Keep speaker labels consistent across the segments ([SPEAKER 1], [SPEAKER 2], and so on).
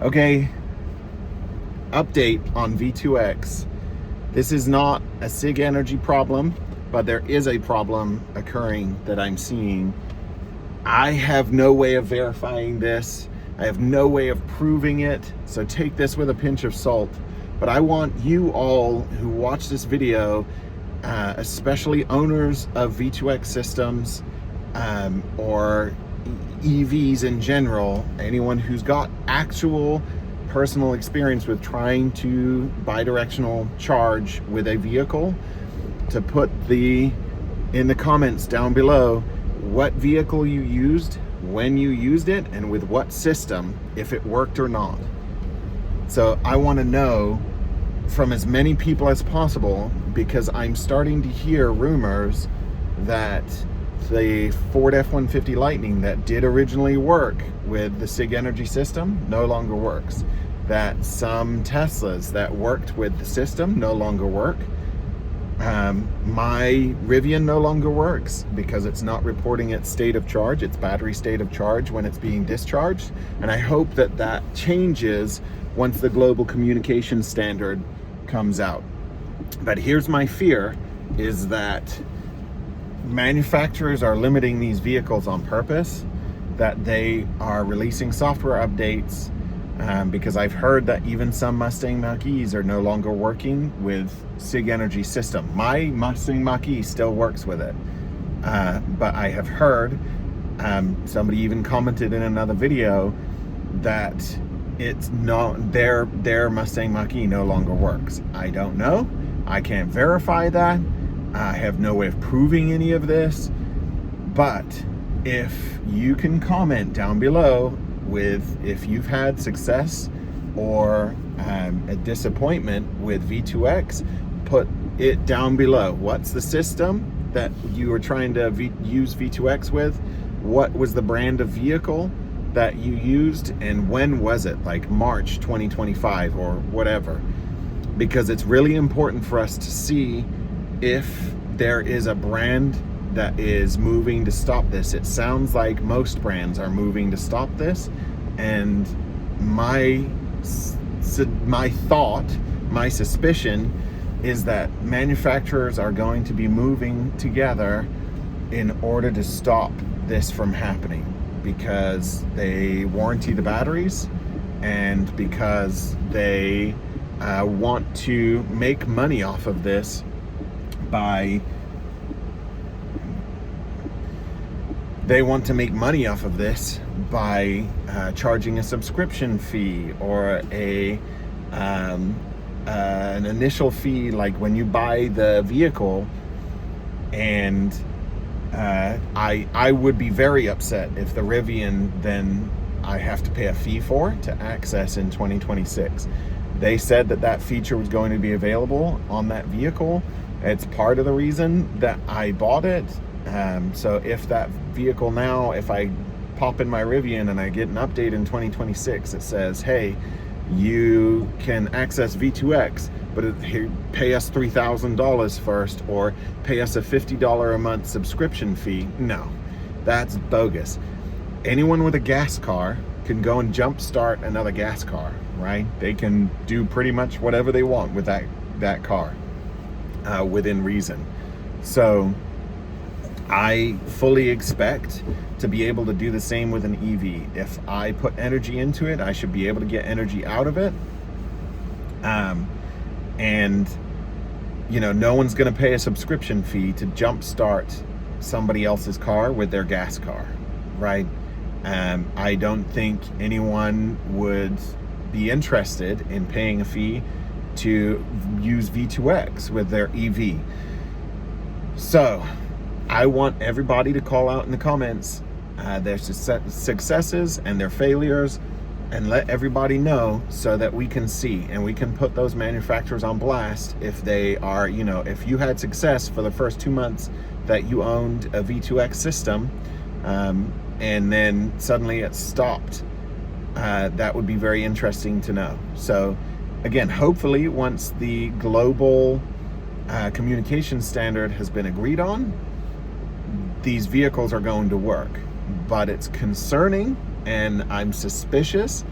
[SPEAKER 1] Okay, update on V2X. This is not a SIG energy problem, but there is a problem occurring that I'm seeing. I have no way of verifying this. I have no way of proving it, so take this with a pinch of salt. But I want you all who watch this video, especially owners of V2X systems or EVs in general, anyone who's got actual personal experience with trying to bidirectional charge with a vehicle, to put in the comments down below what vehicle you used, when you used it, and with what system, if it worked or not. So I want to know from as many people as possible, because I'm starting to hear rumors that the Ford F-150 Lightning that did originally work with the SIG energy system no longer works. That some Teslas that worked with the system no longer work. My Rivian no longer works because it's not reporting its state of charge, its battery state of charge when it's being discharged. And I hope that that changes once the global communication standard comes out. But here's my fear, is that manufacturers are limiting these vehicles on purpose, that they are releasing software updates, because I've heard that even some Mustang Mach-E's are no longer working with SIG energy system. My Mustang Mach-E still works with it, but I have heard, somebody even commented in another video that it's not, their Mustang Mach-E no longer works. I don't know. I can't verify that. I have no way of proving any of this. But if you can comment down below with if you've had success or a disappointment with V2X, put it down below. What's the system that you were trying to use V2X with? What was the brand of vehicle that you used, and when was it? Like March 2025 or whatever. Because it's really important for us to see if there is a brand that is moving to stop this. It sounds like most brands are moving to stop this, and my suspicion is that manufacturers are going to be moving together in order to stop this from happening, because they warranty the batteries and because they want to make money off of this by charging a subscription fee or an initial fee, like when you buy the vehicle. And I would be very upset if the Rivian, then I have to pay a fee for to access in 2026. They said that that feature was going to be available on that vehicle. It's part of the reason that I bought it. So if that vehicle now, if I pop in my Rivian and I get an update in 2026, it says, hey, you can access V2X, but pay us $3,000 first, or pay us a $50 a month subscription fee. No, that's bogus. Anyone with a gas car can go and jumpstart another gas car, right? They can do pretty much whatever they want with that car, within reason. So I fully expect to be able to do the same with an EV. If I put energy into it, I should be able to get energy out of it. And you know, no one's going to pay a subscription fee to jumpstart somebody else's car with their gas car, right? I don't think anyone would be interested in paying a fee to use V2X with their EV. So I want everybody to call out in the comments their successes and their failures, and let everybody know so that we can see and we can put those manufacturers on blast if they are, you know, if you had success for the first 2 months that you owned a V2X system, and then suddenly it stopped. That would be very interesting to know. So again, hopefully once the global communication standard has been agreed on, these vehicles are going to work. But it's concerning, and I'm suspicious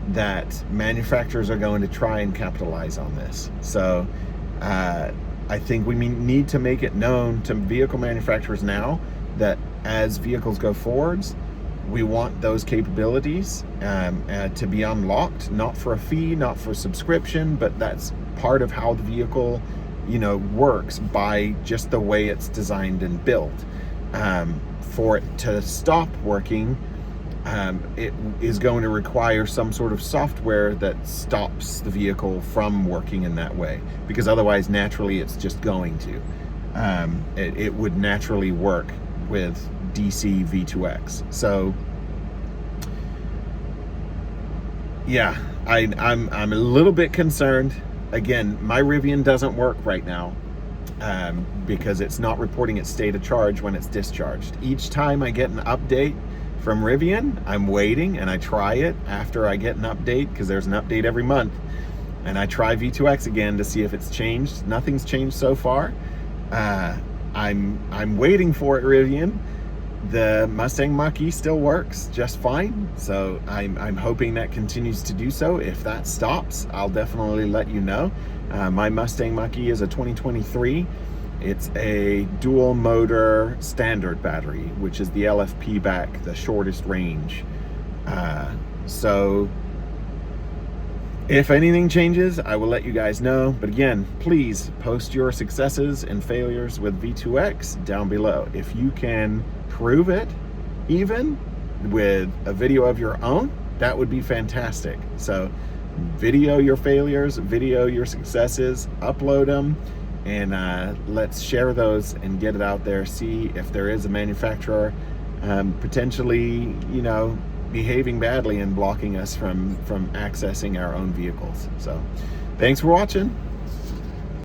[SPEAKER 1] that manufacturers are going to try and capitalize on this. So I think we need to make it known to vehicle manufacturers now that as vehicles go forwards, we want those capabilities to be unlocked, not for a fee, not for subscription, but that's part of how the vehicle, works by just the way it's designed and built. For it to stop working, it is going to require some sort of software that stops the vehicle from working in that way, because otherwise naturally it's just going to. It would naturally work with DC V2X. So yeah, I'm a little bit concerned. Again, my Rivian doesn't work right now because it's not reporting its state of charge when it's discharged. Each time I get an update from Rivian, I'm waiting and I try it after I get an update, because there's an update every month, and I try V2X again to see if it's changed. Nothing's changed so far. I'm waiting for it, Rivian. The Mustang Mach-E still works just fine, so I'm hoping that continues to do so. If that stops, I'll definitely let you know. My Mustang Mach-E is a 2023. It's a dual motor standard battery, which is the LFP back, the shortest range. So if anything changes, I will let you guys know. But again, please post your successes and failures with V2X down below. If you can prove it, even with a video of your own, that would be fantastic. So video your failures, video your successes, upload them, and let's share those and get it out there. See if there is a manufacturer potentially, behaving badly and blocking us from accessing our own vehicles. So thanks for watching.